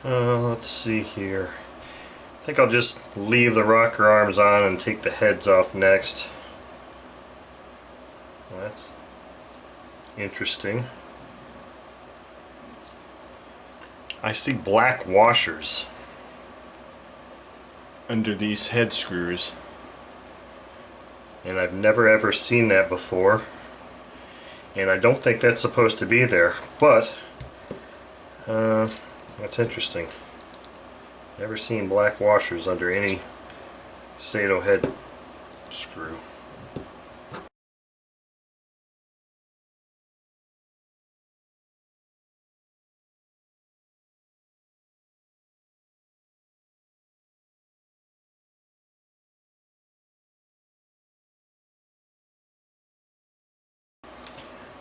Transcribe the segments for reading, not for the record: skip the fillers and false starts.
Let's see here. I think I'll just leave the rocker arms on and take the heads off next. Well, that's interesting. I see black washers under these head screws, and I've never ever seen that before, and I don't think that's supposed to be there, but that's interesting. Never seen black washers under any Saito head screw.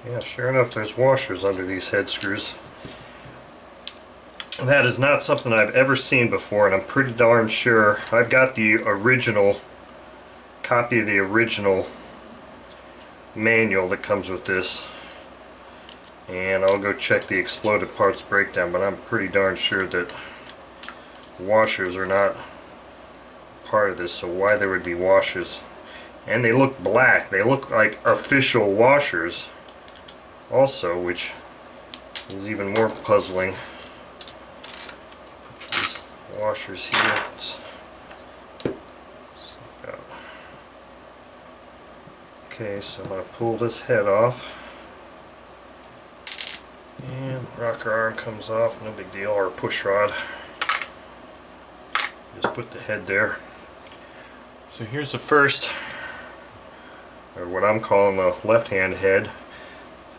Yeah, sure enough, there's washers under these head screws. That is not something I've ever seen before, and I'm pretty darn sure I've got the original copy of the original manual that comes with this, and I'll go check the exploded parts breakdown, but I'm pretty darn sure that washers are not part of this, so why there would be washers. And they look black, they look like official washers also, which is even more puzzling. Put these washers here. Okay, so I'm going to pull this head off, and rocker arm comes off, no big deal, or push rod. Just put the head there. So here's the first, or what I'm calling the left-hand head.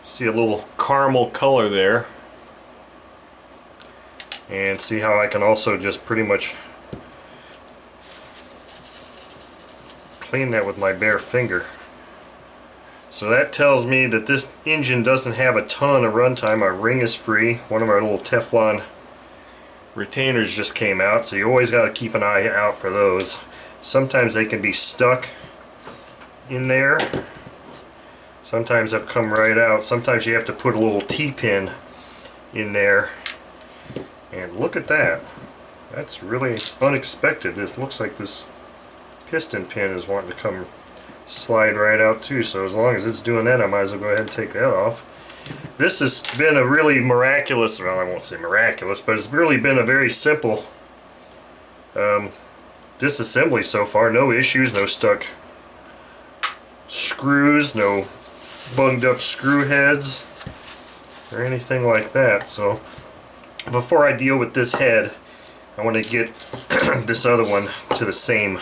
See a little caramel color there, and see how I can also just pretty much clean that with my bare finger. So that tells me that this engine doesn't have a ton of runtime. Our ring is free. One of our little Teflon retainers just came out, so you always got to keep an eye out for those. Sometimes they can be stuck in there. Sometimes they'll come right out. Sometimes you have to put a little T-pin in there. And look at that. That's really unexpected. This looks like this piston pin is wanting to come slide right out too. So as long as it's doing that, I might as well go ahead and take that off. This has been a really miraculous, well, I won't say miraculous, but it's really been a very simple disassembly so far. No issues, no stuck screws, no bunged up screw heads or anything like that. So before I deal with this head, I want to get this other one to the same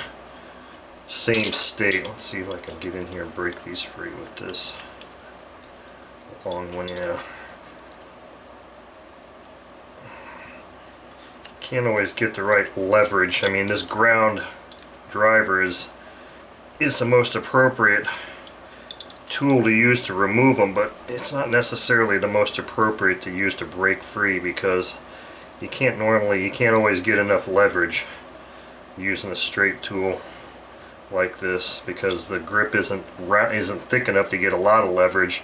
state. Let's see if I can get in here and break these free with this long one. Yeah, can't always get the right leverage. I mean, this ground driver is the most appropriate tool to use to remove them, but it's not necessarily the most appropriate to use to break free, because you can't always get enough leverage using a straight tool like this, because the grip isn't thick enough to get a lot of leverage.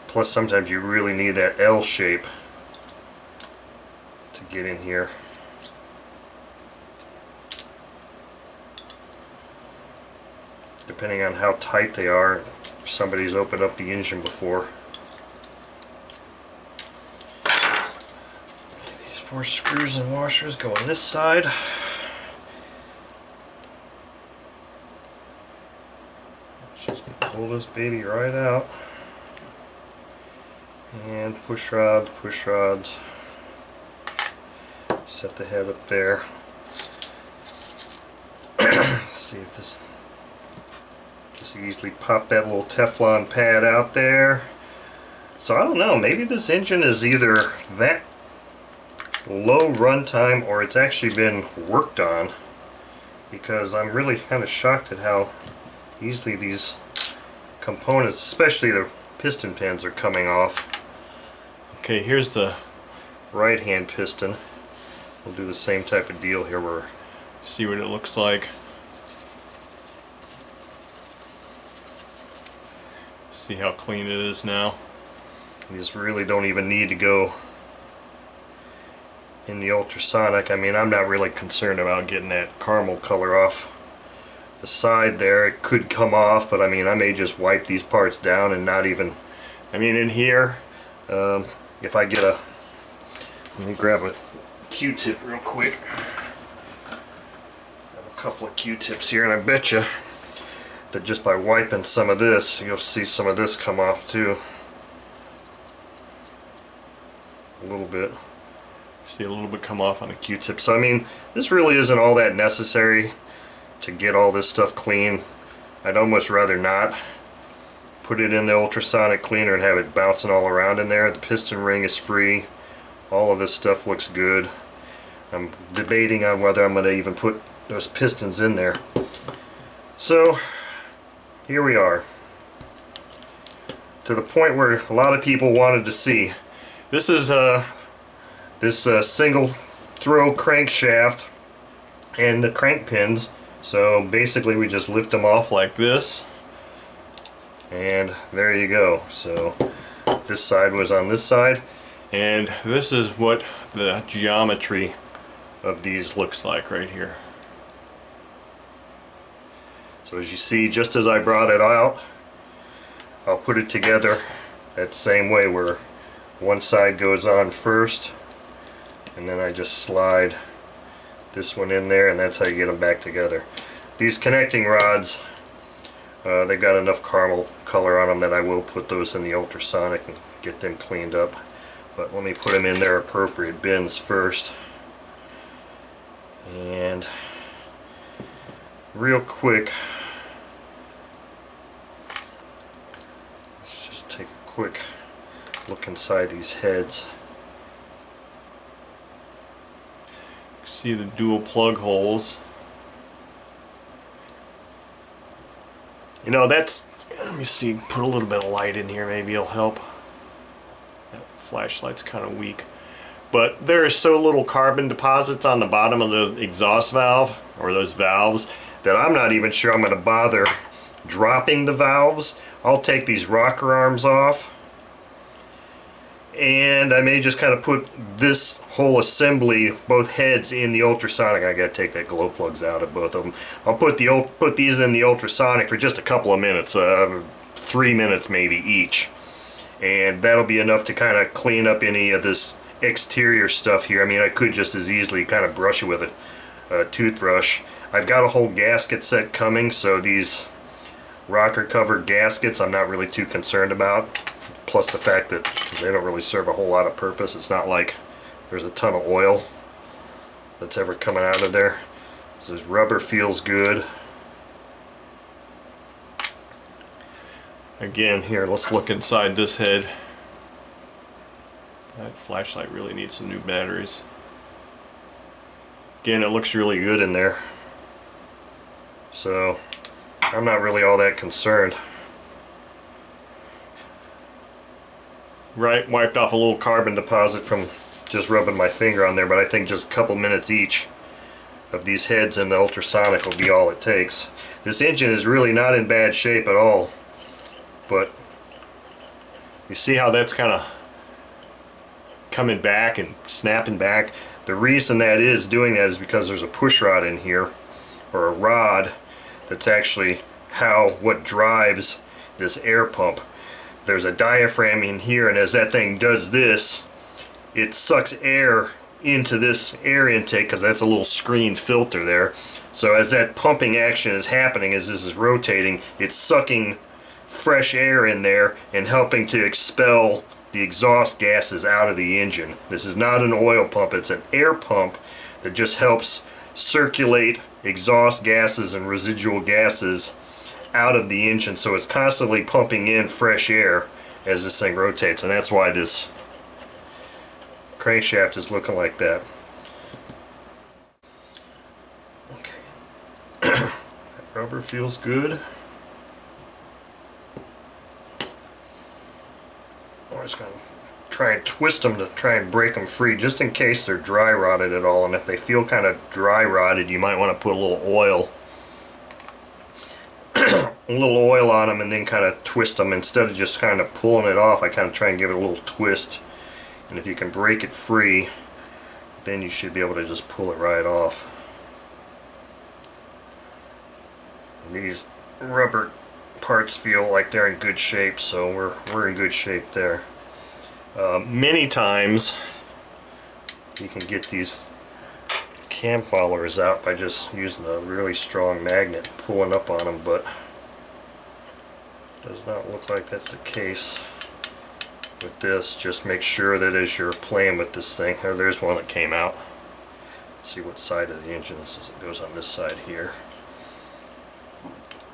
Plus sometimes you really need that L shape to get in here. Depending on how tight they are, if somebody's opened up the engine before. These 4 screws and washers go on this side. Let's just pull this baby right out. And push rods. Set the head up there. See if this, just easily pop that little Teflon pad out there. So I don't know, maybe this engine is either that low runtime or it's actually been worked on, because I'm really kind of shocked at how easily these components, especially the piston pins, are coming off. Okay, here's the right hand piston. We'll do the same type of deal here, where see what it looks like. See how clean it is now. These really don't even need to go in the ultrasonic. I mean, I'm not really concerned about getting that caramel color off the side there. It could come off, but I mean, I may just wipe these parts down and not even, I mean, in here, if I get a, let me grab a Q-tip real quick. Have a couple of Q-tips here, and I bet you that just by wiping some of this, you'll see some of this come off too. A little bit. See a little bit come off on the Q-tip. So I mean, this really isn't all that necessary to get all this stuff clean. I'd almost rather not put it in the ultrasonic cleaner and have it bouncing all around in there. The piston ring is free. All of this stuff looks good. I'm debating on whether I'm going to even put those pistons in there. So here we are, to the point where a lot of people wanted to see. This is this single throw crankshaft and the crank pins. So basically we just lift them off like this, and there you go. So this side was on this side, and this is what the geometry of these looks like right here. So as you see, just as I brought it out, I'll put it together that same way, where one side goes on first, and then I just slide this one in there, and that's how you get them back together. These connecting rods, they've got enough caramel color on them that I will put those in the ultrasonic and get them cleaned up. But let me put them in their appropriate bins first. And real quick, let's just take a quick look inside these heads. See the dual plug holes. You know, that's, let me see, put a little bit of light in here, maybe it'll help. That flashlight's kind of weak. But there is so little carbon deposits on the bottom of the exhaust valve, or those valves, that I'm not even sure I'm going to bother dropping the valves. I'll take these rocker arms off, and I may just kind of put this whole assembly, both heads, in the ultrasonic. I gotta take that glow plugs out of both of them. I'll put these in the ultrasonic for just a couple of minutes, 3 minutes maybe each, and that'll be enough to kind of clean up any of this exterior stuff here. I mean, I could just as easily kind of brush it with a toothbrush. I've got a whole gasket set coming, so these rocker covered gaskets I'm not really too concerned about. Plus the fact that they don't really serve a whole lot of purpose. It's not like there's a ton of oil that's ever coming out of there. This rubber feels good. Again, here, let's look inside this head. That flashlight really needs some new batteries. Again, it looks really good in there. So I'm not really all that concerned. Right, wiped off a little carbon deposit from just rubbing my finger on there, but I think just a couple minutes each of these heads in the ultrasonic will be all it takes. This engine is really not in bad shape at all, but you see how that's kind of coming back and snapping back. The reason that is doing that is because there's a push rod in here, or a rod, that's actually what drives this air pump. There's a diaphragm in here, and as that thing does this, it sucks air into this air intake, because that's a little screened filter there. So as that pumping action is happening, as this is rotating, it's sucking fresh air in there and helping to expel the exhaust gases out of the engine. This is not an oil pump, it's an air pump that just helps circulate exhaust gases and residual gases out of the engine, so it's constantly pumping in fresh air as this thing rotates, and that's why this crankshaft is looking like that. Okay. That rubber feels good. I'm just going to try and twist them to try and break them free, just in case they're dry rotted at all, and if they feel kind of dry rotted, you might want to put a little oil on them and then kind of twist them. Instead of just kind of pulling it off, I kind of try and give it a little twist, and if you can break it free, then you should be able to just pull it right off. And these rubber parts feel like they're in good shape, so we're in good shape there. Many times you can get these cam followers out by just using a really strong magnet, pulling up on them, but does not look like that's the case with this. Just make sure that as you're playing with this thing, oh, there's one that came out. Let's see what side of the engine this is. It goes on this side here.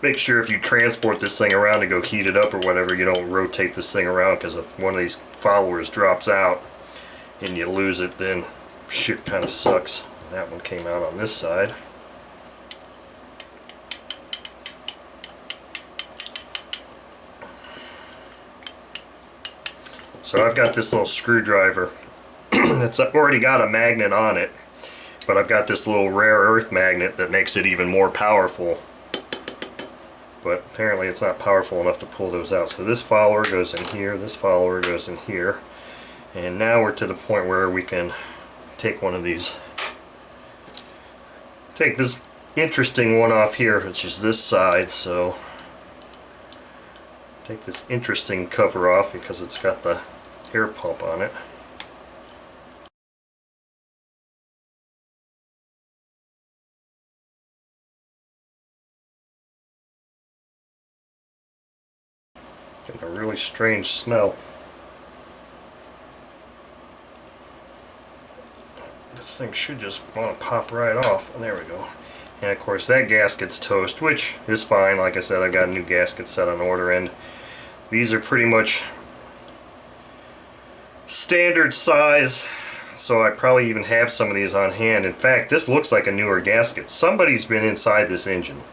Make sure if you transport this thing around to go heat it up or whatever, you don't rotate this thing around, because if one of these followers drops out and you lose it, then shit kind of sucks. And that one came out on this side. So I've got this little screwdriver that's already got a magnet on it, but I've got this little rare earth magnet that makes it even more powerful. But apparently it's not powerful enough to pull those out. So this follower goes in here, this follower goes in here, and now we're to the point where we can take one of these, take this interesting one off here, which is this side. So take this interesting cover off because it's got the air pump on it. Getting a really strange smell. This thing should just want to pop right off, and there we go. And of course that gasket's toast, which is fine. Like I said, I got a new gasket set on order, and these are pretty much standard size, so I probably even have some of these on hand. In fact, this looks like a newer gasket. Somebody's been inside this engine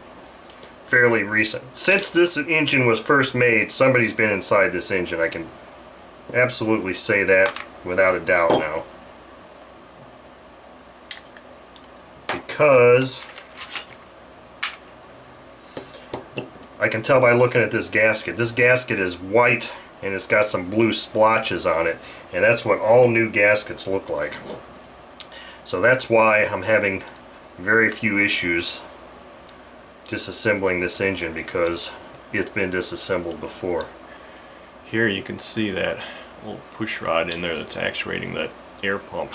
fairly recent. Since this engine was first made, somebody's been inside this engine. I can absolutely say that without a doubt now, because I can tell by looking at this gasket. This gasket is white and it's got some blue splotches on it, and that's what all new gaskets look like. So that's why I'm having very few issues disassembling this engine, because it's been disassembled before. Here you can see that little push rod in there that's actuating that air pump.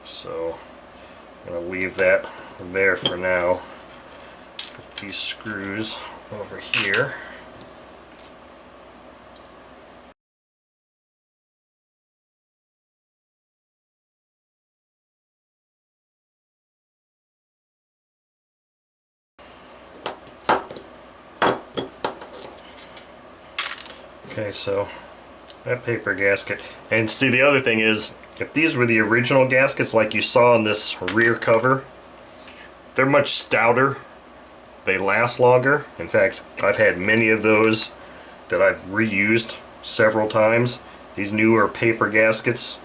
So I'm going to leave that there for now. Put these screws over here. Okay, so that paper gasket. And see, the other thing is, if these were the original gaskets like you saw on this rear cover, they're much stouter. They last longer. In fact, I've had many of those that I've reused several times. These newer paper gaskets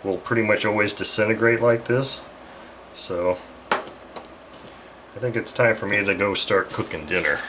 will pretty much always disintegrate like this. So I think it's time for me to go start cooking dinner.